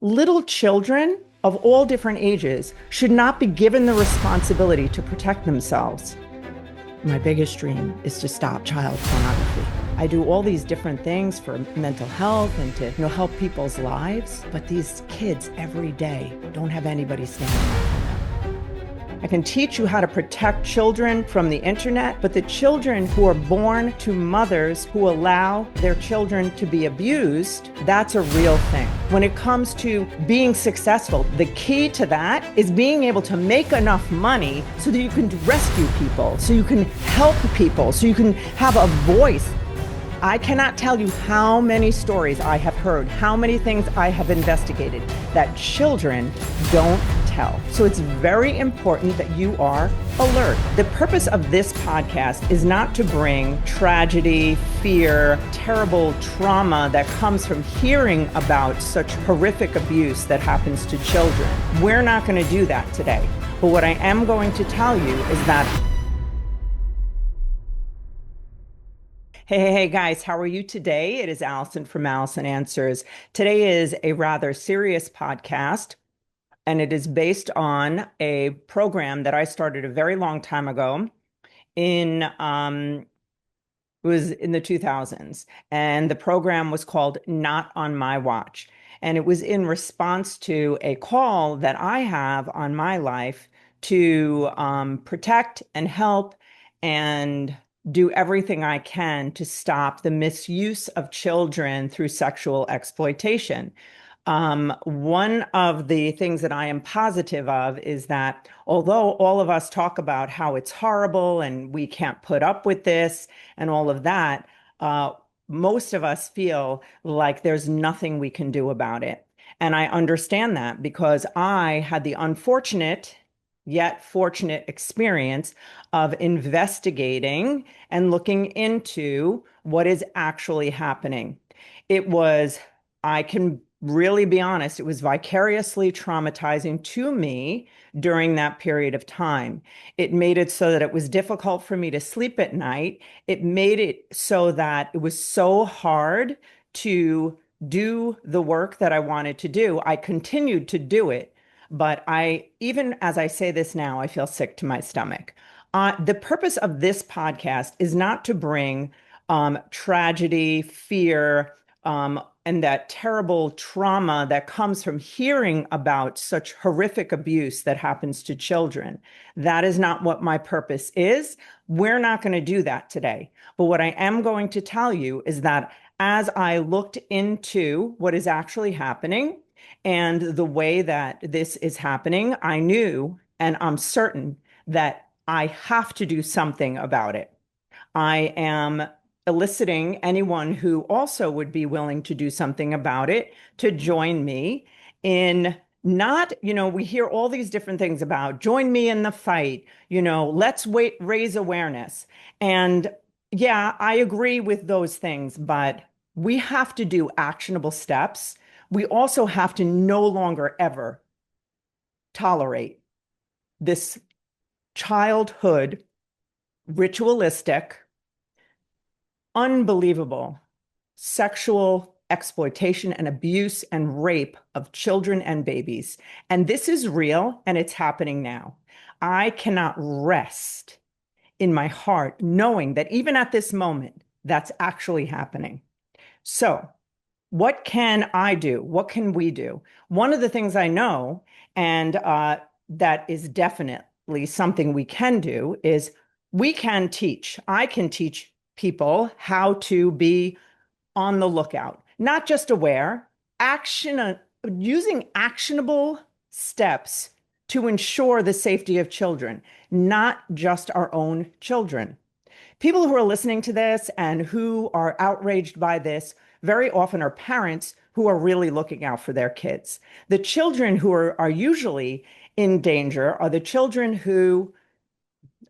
Little children of all different ages should not be given the responsibility to protect themselves. My biggest dream is to stop child pornography. I do all these different things for mental health and to help people's lives, but these kids every day don't have anybody standing up for them. I can teach you how to protect children from the internet, but the children who are born to mothers who allow their children to be abused, that's a real thing. When it comes to being successful, the key to that is being able to make enough money so that you can rescue people, so you can help people, so you can have a voice. I cannot tell you how many stories I have heard, how many things I have investigated that children don't tell. So it's very important that you are alert. The purpose of this podcast is not to bring tragedy, fear, terrible trauma that comes from hearing about such horrific abuse that happens to children. We're not going to do that today. But what I am going to tell you is that Hey guys, how are you today? It is Alison from Alison Answers. Today is a rather serious podcast, and it is based on a program that I started a very long time ago it was in the 2000s, and the program was called Not on My Watch. And it was in response to a call that I have on my life to protect and help and do everything I can to stop the misuse of children through sexual exploitation. One of the things that I am positive of is that although all of us talk about how it's horrible and we can't put up with this and all of that, most of us feel like there's nothing we can do about it. And I understand that because I had the unfortunate yet fortunate experience of investigating and looking into what is actually happening. I can really be honest, it was vicariously traumatizing to me during that period of time. It made it so that it was difficult for me to sleep at night. It made it so that it was so hard to do the work that I wanted to do. I continued to do it. But even as I say this now, I feel sick to my stomach. The purpose of this podcast is not to bring tragedy, fear, and that terrible trauma that comes from hearing about such horrific abuse that happens to children. That is not what my purpose is. We're not going to do that today. But what I am going to tell you is that as I looked into what is actually happening, and the way that this is happening, I knew and I'm certain that I have to do something about it. I am eliciting anyone who also would be willing to do something about it to join me in not, we hear all these different things about join me in the fight, let's raise awareness. And yeah, I agree with those things, but we have to do actionable steps. We also have to no longer ever tolerate this childhood, ritualistic, unbelievable sexual exploitation and abuse and rape of children and babies. And this is real and it's happening now. I cannot rest in my heart knowing that even at this moment, that's actually happening. So, what can I do? What can we do? One of the things I know, and that is definitely something we can do, is we can teach. I can teach people how to be on the lookout, not just aware, using actionable steps to ensure the safety of children, not just our own children. People who are listening to this and who are outraged by this very often are parents who are really looking out for their kids. The children who are usually in danger are the children who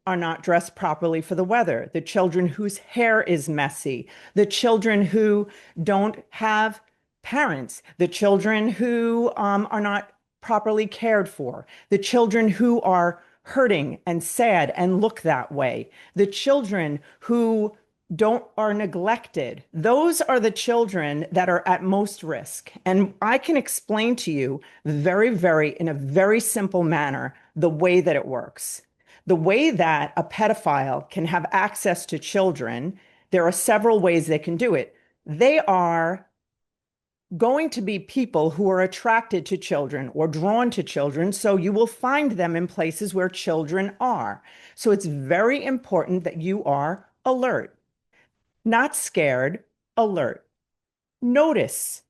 are not dressed properly for the weather, the children whose hair is messy, the children who don't have parents, the children who are not properly cared for, the children who are hurting and sad and look that way, the children who don't are neglected. Those are the children that are at most risk. And I can explain to you in a very simple manner, the way that it works. The way that a pedophile can have access to children, there are several ways they can do it. They are going to be people who are attracted to children or drawn to children. So you will find them in places where children are. So it's very important that you are alert, not scared, alert. Notice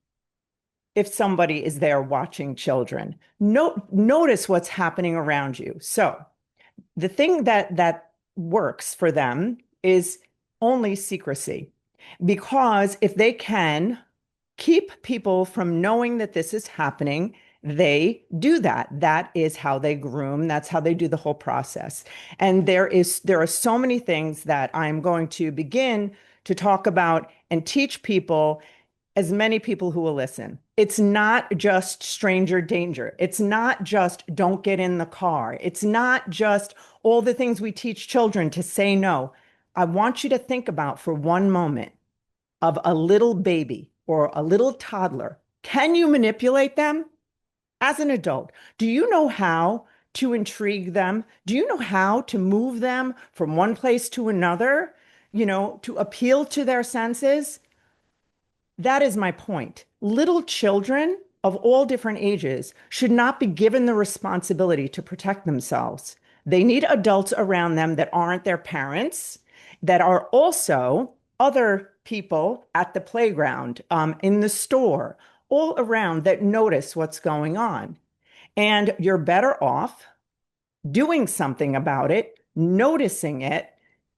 if somebody is there watching children. Notice what's happening around you. So the thing that works for them is only secrecy. Because if they can keep people from knowing that this is happening, they do that. That is how they groom. That's how they do the whole process. And there are so many things that I'm going to begin to talk about and teach people, as many people who will listen. It's not just stranger danger. It's not just don't get in the car. It's not just all the things we teach children to say no. I want you to think about for one moment of a little baby or a little toddler. Can you manipulate them as an adult? Do you know how to intrigue them? Do you know how to move them from one place to another, to appeal to their senses? That is my point. Little children of all different ages should not be given the responsibility to protect themselves. They need adults around them that aren't their parents, that are also other people at the playground, in the store, all around that notice what's going on. And you're better off doing something about it, noticing it.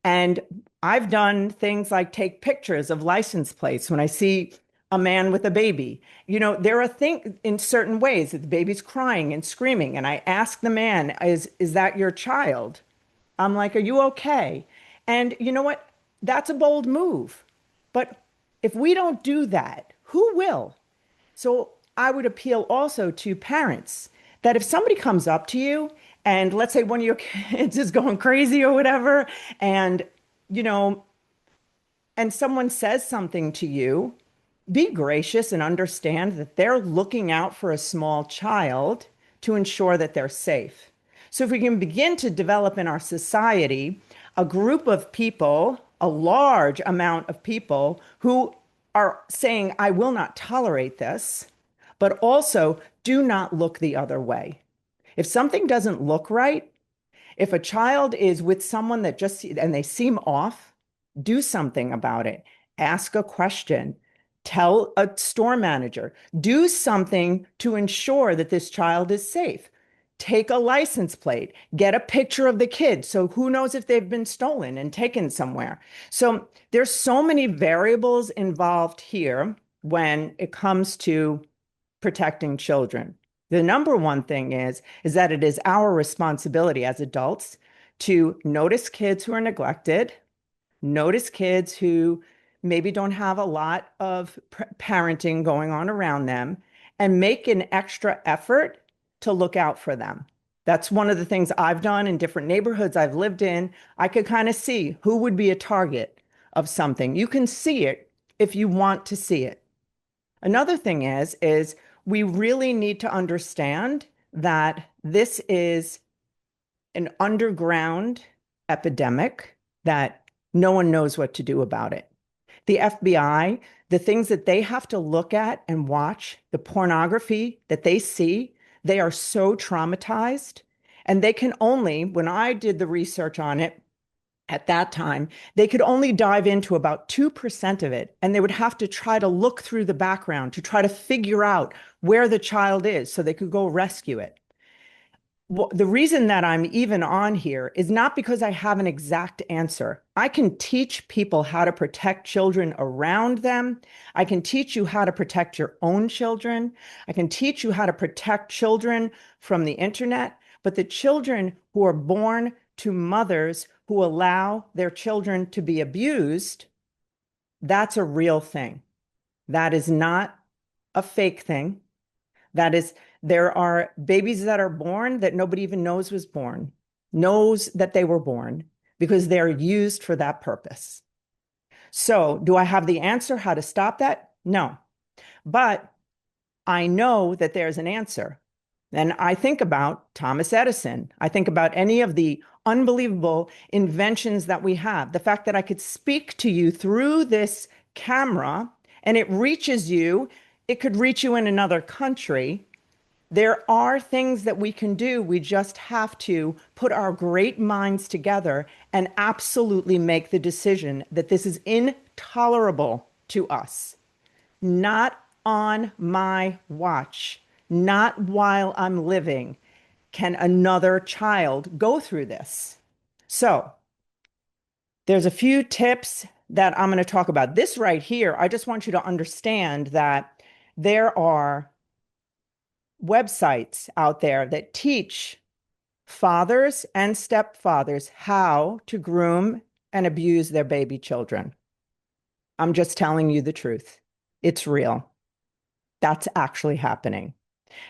And I've done things like take pictures of license plates when I see a man with a baby. There are things in certain ways that the baby's crying and screaming. And I ask the man, is that your child? I'm like, are you okay? And you know what? That's a bold move. But if we don't do that, who will? So I would appeal also to parents that if somebody comes up to you and let's say one of your kids is going crazy or whatever, and, you know, and someone says something to you, be gracious and understand that they're looking out for a small child to ensure that they're safe. So if we can begin to develop in our society a group of people, a large amount of people who are saying, I will not tolerate this, but also do not look the other way. If something doesn't look right, if a child is with someone that just, and they seem off, do something about it. Ask a question. Tell a store manager. Do something to ensure that this child is safe. Take a license plate. Get a picture of the kid. So who knows if they've been stolen and taken somewhere. So there's so many variables involved here when it comes to protecting children. The number one thing is that it is our responsibility as adults to notice kids who are neglected, notice kids who maybe don't have a lot of parenting going on around them, and make an extra effort to look out for them. That's one of the things I've done in different neighborhoods I've lived in. I could kind of see who would be a target of something. You can see it if you want to see it. Another thing is we really need to understand that this is an underground epidemic that no one knows what to do about it. The FBI, the things that they have to look at and watch, the pornography that they see, they are so traumatized. And they can only, when I did the research on it, at that time, they could only dive into about 2% of it, and they would have to try to look through the background to try to figure out where the child is so they could go rescue it. Well, the reason that I'm even on here is not because I have an exact answer. I can teach people how to protect children around them. I can teach you how to protect your own children. I can teach you how to protect children from the internet. But the children who are born to mothers who allow their children to be abused, that's a real thing. That is not a fake thing. There are babies that are born that nobody even knows was born, knows that they were born because they're used for that purpose. So, do I have the answer how to stop that? No. But I know that there's an answer. And I think about Thomas Edison. I think about any of the unbelievable inventions that we have. The fact that I could speak to you through this camera and it reaches you, it could reach you in another country. There are things that we can do. We just have to put our great minds together and absolutely make the decision that this is intolerable to us. Not on my watch, not while I'm living, can another child go through this. So, there's a few tips that I'm going to talk about. This right here, I just want you to understand that there are websites out there that teach fathers and stepfathers how to groom and abuse their baby children. I'm just telling you the truth. It's real. That's actually happening.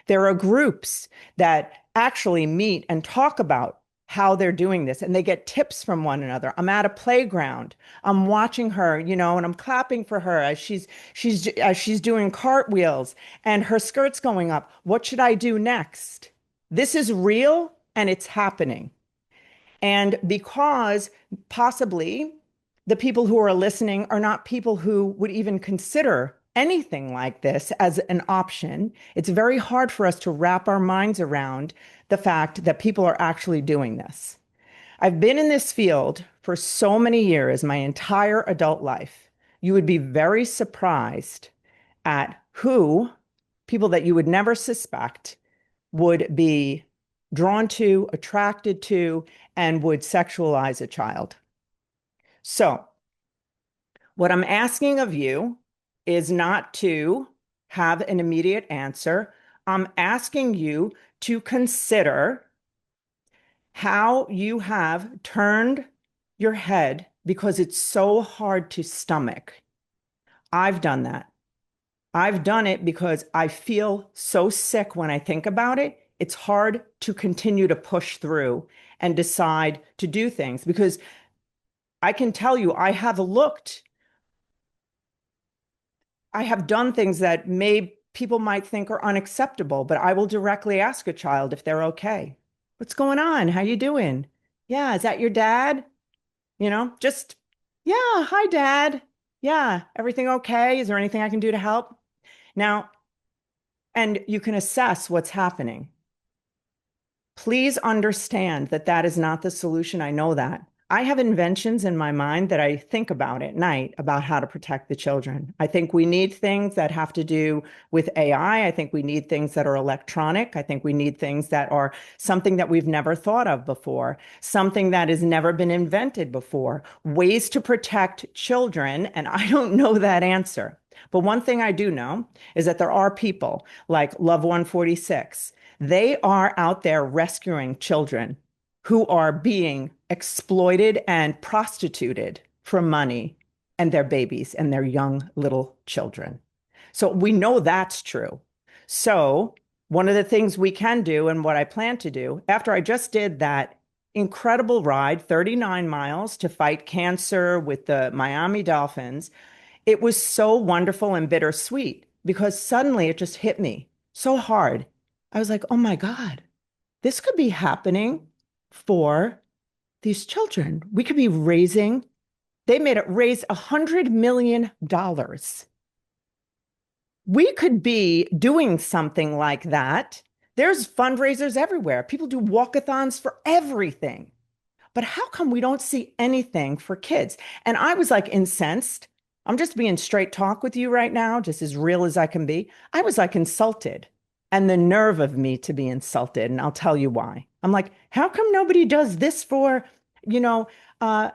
There are groups that actually meet and talk about how they're doing this and they get tips from one another. I'm at a playground. I'm watching her, and I'm clapping for her as she's doing cartwheels and her skirt's going up. What should I do next? This is real and it's happening. And because possibly the people who are listening are not people who would even consider anything like this as an option, it's very hard for us to wrap our minds around the fact that people are actually doing this. I've been in this field for so many years, my entire adult life. You would be very surprised at who people that you would never suspect would be drawn to, attracted to, and would sexualize a child. So, what I'm asking of you is not to have an immediate answer. I'm asking you to consider how you have turned your head because it's so hard to stomach. I've done that. I've done it because I feel so sick when I think about it. It's hard to continue to push through and decide to do things because I can tell you, I have done things that people might think are unacceptable, but I will directly ask a child if they're okay. What's going on? How you doing? Yeah, is that your dad? Just, yeah, hi, dad. Yeah, everything okay? Is there anything I can do to help? Now, and you can assess what's happening. Please understand that that is not the solution. I know that. I have inventions in my mind that I think about at night about how to protect the children. I think we need things that have to do with AI. I think we need things that are electronic. I think we need things that are something that we've never thought of before, something that has never been invented before, ways to protect children. And I don't know that answer. But one thing I do know is that there are people like Love 146. They are out there rescuing children who are being exploited and prostituted for money and their babies and their young little children. So we know that's true. So one of the things we can do and what I plan to do after I just did that incredible ride, 39 miles to fight cancer with the Miami Dolphins, it was so wonderful and bittersweet because suddenly it just hit me so hard. I was like, oh my God, this could be happening for these children. We could be they made it raise $100 million. We could be doing something like that. There's fundraisers everywhere. People do walkathons for everything. But how come we don't see anything for kids? And I was like incensed. I'm just being straight talk with you right now, just as real as I can be. I was like insulted and the nerve of me to be insulted. And I'll tell you why. I'm like, how come nobody does this for, you know, uh,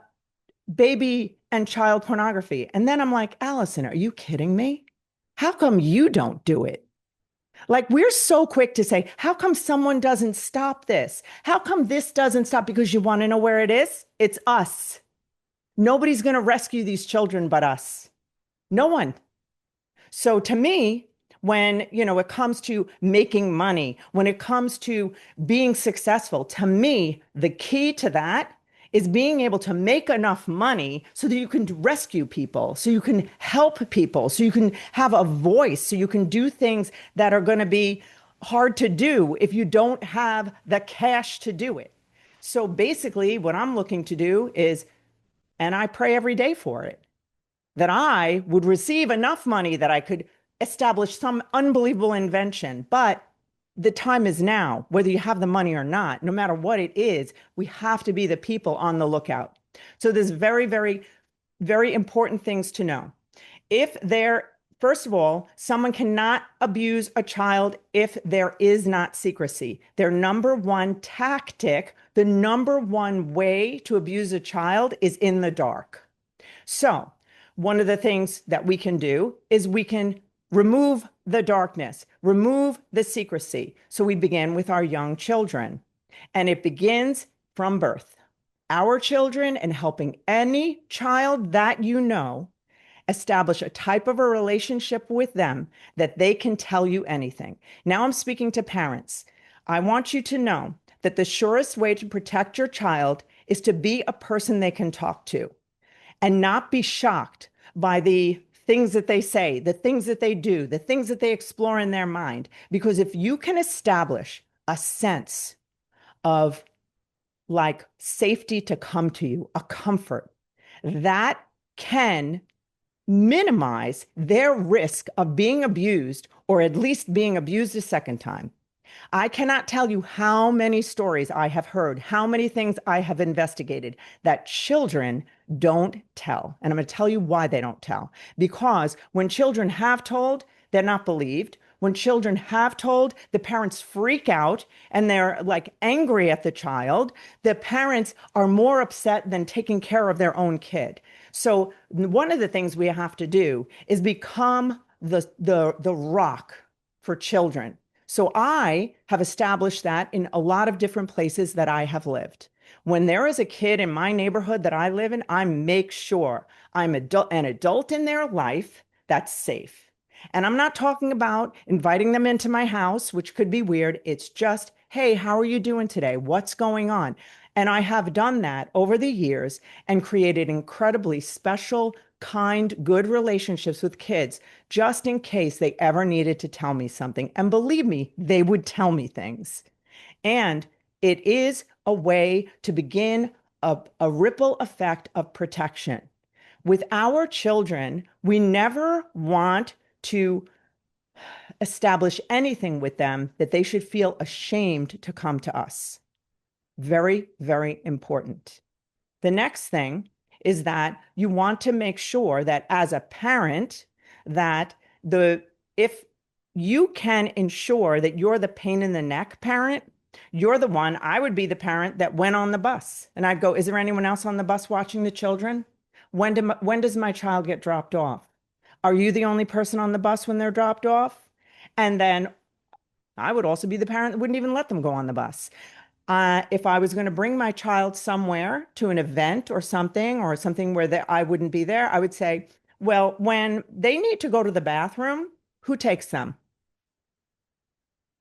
baby and child pornography? And then I'm like, Alison, are you kidding me? How come you don't do it? Like, we're so quick to say, how come someone doesn't stop this? How come this doesn't stop? Because you want to know where it is? It's us. Nobody's going to rescue these children but us. No one. So to me, when, it comes to making money, when it comes to being successful, to me, the key to that is being able to make enough money so that you can rescue people, so you can help people, so you can have a voice, so you can do things that are going to be hard to do if you don't have the cash to do it. So basically, what I'm looking to do is, and I pray every day for it, that I would receive enough money that I could establish some unbelievable invention. But the time is now, whether you have the money or not, no matter what it is, we have to be the people on the lookout. So there's very, very, very important things to know. If there, first of all, someone cannot abuse a child if there is not secrecy. Their number one tactic, the number one way to abuse a child is in the dark. So, one of the things that we can do is we can remove the darkness, remove the secrecy. So, we begin with our young children, and it begins from birth. Our children and helping any child that you know establish a type of a relationship with them that they can tell you anything. Now, I'm speaking to parents. I want you to know that the surest way to protect your child is to be a person they can talk to and not be shocked by the things that they say, the things that they do, the things that they explore in their mind. Because if you can establish a sense of like safety to come to you, a comfort, that can minimize their risk of being abused or at least being abused a second time. I cannot tell you how many stories I have heard, how many things I have investigated that children don't tell. And I'm going to tell you why they don't tell. Because when children have told, they're not believed. When children have told, the parents freak out and they're like angry at the child. The parents are more upset than taking care of their own kid. So one of the things we have to do is become the rock for children. So I have established that in a lot of different places that I have lived. When there is a kid in my neighborhood that I live in, I make sure I'm an adult in their life that's safe. And I'm not talking about inviting them into my house, which could be weird. It's just, hey, how are you doing today? What's going on? And I have done that over the years and created incredibly special, kind, good relationships with kids, just in case they ever needed to tell me something. And believe me, they would tell me things. And it is a way to begin a ripple effect of protection. With our children, we never want to establish anything with them that they should feel ashamed to come to us. Very, very important. The next thing is that you want to make sure that as a parent, that if you can ensure that you're the pain in the neck parent, you're the one, I would be the parent that went on the bus. And I'd go, is there anyone else on the bus watching the children? When does my child get dropped off? Are you the only person on the bus when they're dropped off? And then I would also be the parent that wouldn't even let them go on the bus. If I was going to bring my child somewhere to an event or something where I wouldn't be there, I would say, well, when they need to go to the bathroom, who takes them?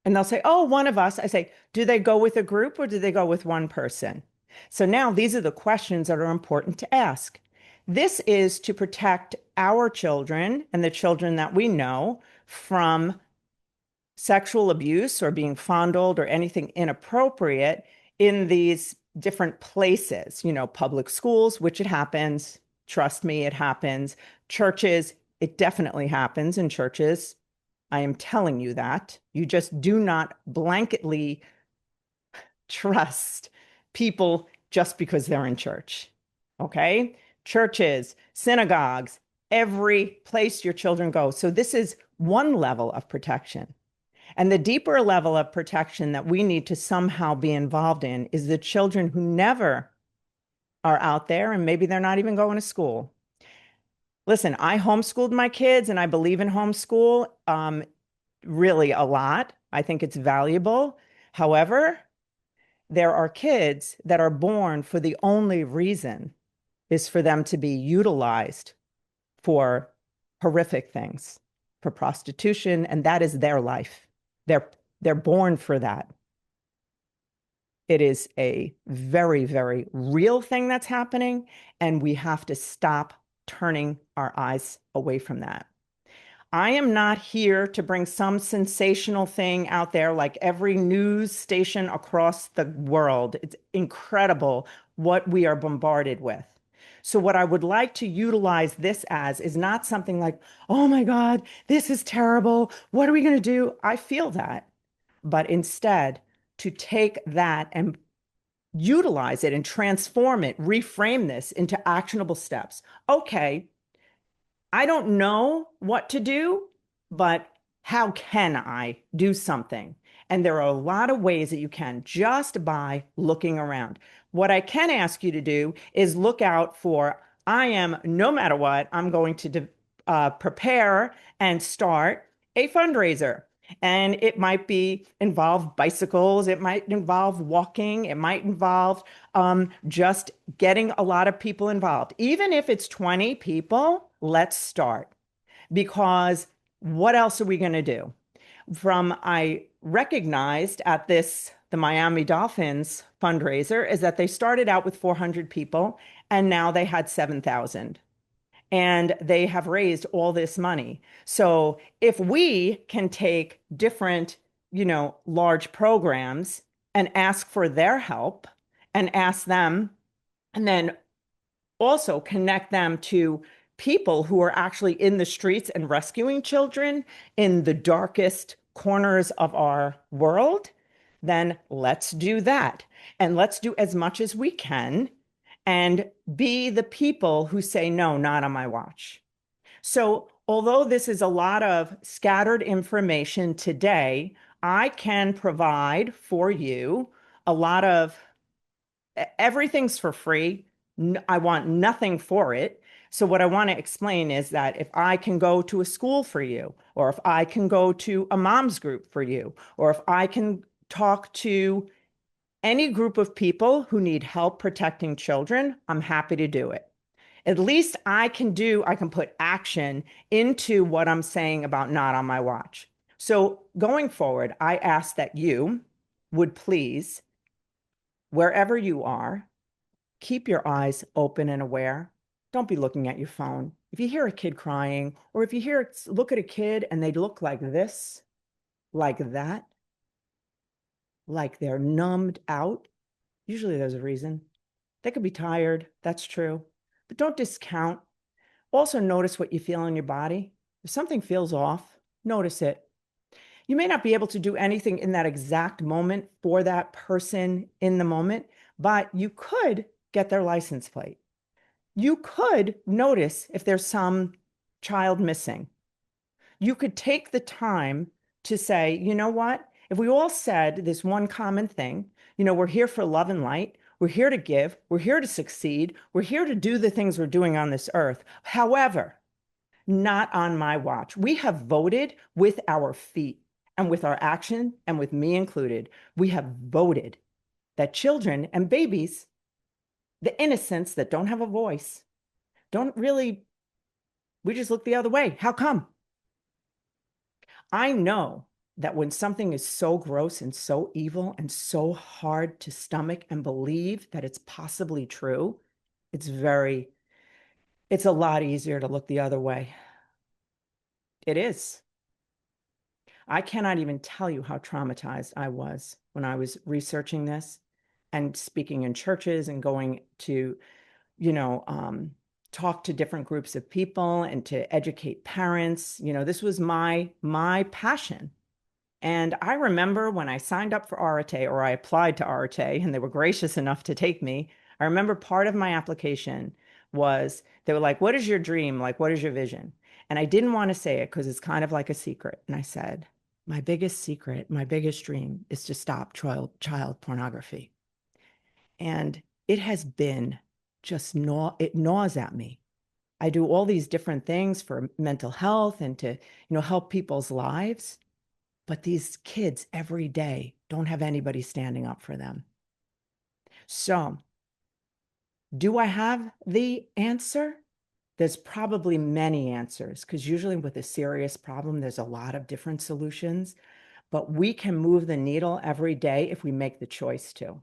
And they'll say, oh, one of us. I say, do they go with a group or do they go with one person? So now these are the questions that are important to ask. This is to protect our children and the children that we know from sexual abuse or being fondled or anything inappropriate in these different places, public schools, which it happens. Trust me, it happens. Churches, it definitely happens in churches. I am telling you that. You just do not blanketly trust people just because they're in church. Okay? Churches, synagogues, every place your children go. So this is one level of protection. And the deeper level of protection that we need to somehow be involved in is the children who never are out there and maybe they're not even going to school. Listen, I homeschooled my kids and I believe in homeschool really a lot. I think it's valuable. However, there are kids that are born for the only reason is for them to be utilized for horrific things, for prostitution, and that is their life. They're born for that. It is a very, very real thing that's happening, and we have to stop turning our eyes away from that. I am not here to bring some sensational thing out there like every news station across the world. It's incredible what we are bombarded with. So, what I would like to utilize this as is not something like, oh my God, this is terrible. What are we going to do? I feel that. But instead, to take that and utilize it and transform it, reframe this into actionable steps. Okay, I don't know what to do, but how can I do something? And there are a lot of ways that you can just by looking around. What I can ask you to do is look out for, I am, no matter what, I'm going to prepare and start a fundraiser. And it might be involve bicycles, it might involve walking, it might involve just getting a lot of people involved. Even if it's 20 people, let's start. Because what else are we going to do? I recognized at the Miami Dolphins fundraiser is that they started out with 400 people and now they had 7,000 and they have raised all this money. So if we can take different, large programs and ask for their help and ask them, and then also connect them to people who are actually in the streets and rescuing children in the darkest corners of our world, then let's do that. And let's do as much as we can and be the people who say, no, not on my watch. So, although this is a lot of scattered information today, I can provide for you a lot of everything's for free. I want nothing for it. So, what I want to explain is that if I can go to a school for you, or if I can go to a mom's group for you, or if I can talk to any group of people who need help protecting children, I'm happy to do it. At least I can put action into what I'm saying about not on my watch. So, going forward, I ask that you would please, wherever you are, keep your eyes open and aware. Don't be looking at your phone. If you hear a kid crying, or if you look at a kid and they look like this, like that, like they're numbed out, usually there's a reason. They could be tired. That's true. But don't discount. Also, notice what you feel in your body. If something feels off, notice it. You may not be able to do anything in that exact moment for that person in the moment, but you could get their license plate. You could notice if there's some child missing. You could take the time to say, you know what? If we all said this one common thing, we're here for love and light. We're here to give. We're here to succeed. We're here to do the things we're doing on this earth. However, not on my watch. We have voted with our feet and with our action, and with me included. We have voted that children and babies, the innocents that don't have a voice, don't really, we just look the other way. How come? I know that when something is so gross and so evil and so hard to stomach and believe that it's possibly true, it's a lot easier to look the other way. It is. I cannot even tell you how traumatized I was when I was researching this and speaking in churches and going to, you know, talk to different groups of people and to educate parents. This was my passion. And I remember when I signed up for Arate, or I applied to Arate, and they were gracious enough to take me. I remember part of my application was they were like, "What is your dream? Like, what is your vision?" And I didn't want to say it because it's kind of like a secret. And I said, "My biggest secret, my biggest dream is to stop child pornography." And it has been it gnaws at me. I do all these different things for mental health and to, help people's lives. But these kids every day don't have anybody standing up for them. So, do I have the answer? There's probably many answers because usually with a serious problem, there's a lot of different solutions. But we can move the needle every day if we make the choice to.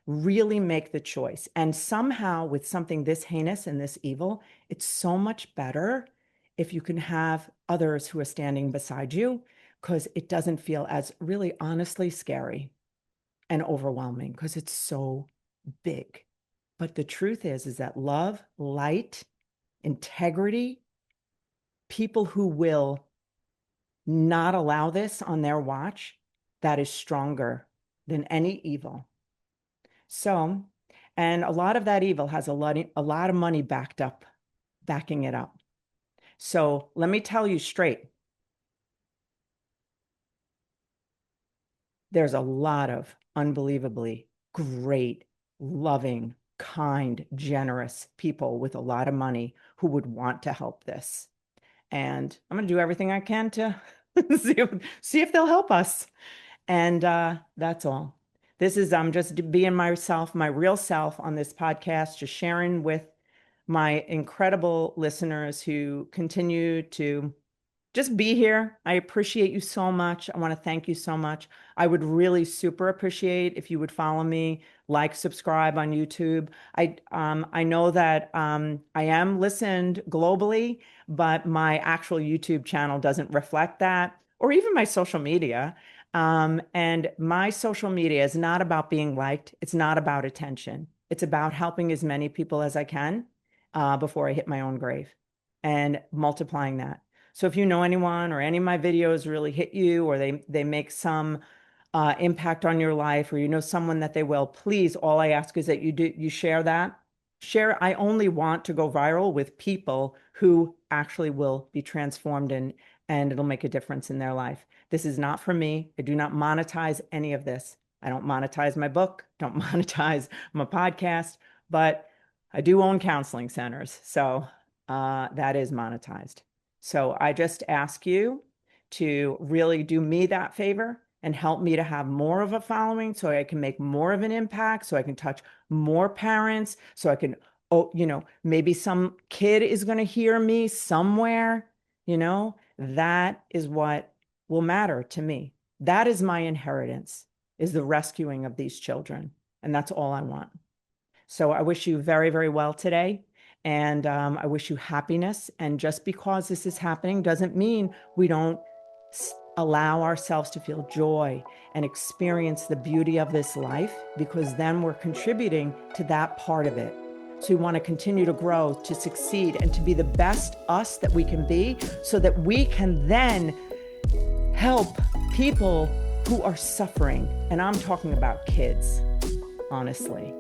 really make the choice. And somehow, with something this heinous and this evil, it's so much better if you can have others who are standing beside you, because it doesn't feel as really honestly scary and overwhelming because it's so big. But the truth is that love, light, integrity, people who will not allow this on their watch, that is stronger than any evil. So, and a lot of that evil has a lot of money backing it up. So let me tell you straight, there's a lot of unbelievably great, loving, kind, generous people with a lot of money who would want to help this. And I'm going to do everything I can to see if they'll help us. And that's all. This is I'm just being myself, my real self on this podcast, just sharing with my incredible listeners who continue to just be here. I appreciate you so much. I want to thank you so much. I would really super appreciate if you would follow me, like, subscribe on YouTube. I know that I am listened globally, but my actual YouTube channel doesn't reflect that, or even my social media. And my social media is not about being liked. It's not about attention. It's about helping as many people as I can before I hit my own grave and multiplying that. So if you know anyone or any of my videos really hit you, or they make some impact on your life, or you know someone that they will, please, all I ask is that you share that. Share. I only want to go viral with people who actually will be transformed and it'll make a difference in their life. This is not for me. I do not monetize any of this. I don't monetize my book, don't monetize my podcast, but I do own counseling centers. So that is monetized. So I just ask you to really do me that favor and help me to have more of a following so I can make more of an impact, so I can touch more parents, so I can, maybe some kid is going to hear me somewhere, that is what will matter to me. That is my inheritance, is the rescuing of these children. And that's all I want. So I wish you very, very well today. And I wish you happiness. And just because this is happening doesn't mean we don't allow ourselves to feel joy and experience the beauty of this life, because then we're contributing to that part of it. So we want to continue to grow, to succeed, and to be the best us that we can be, so that we can then help people who are suffering. And I'm talking about kids, honestly.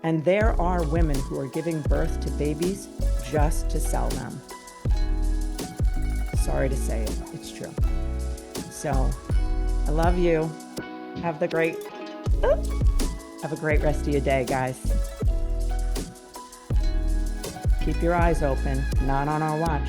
And there are women who are giving birth to babies just to sell them. Sorry to say it, it's true. So I love you. Have a great rest of your day, guys. Keep your eyes open, not on our watch.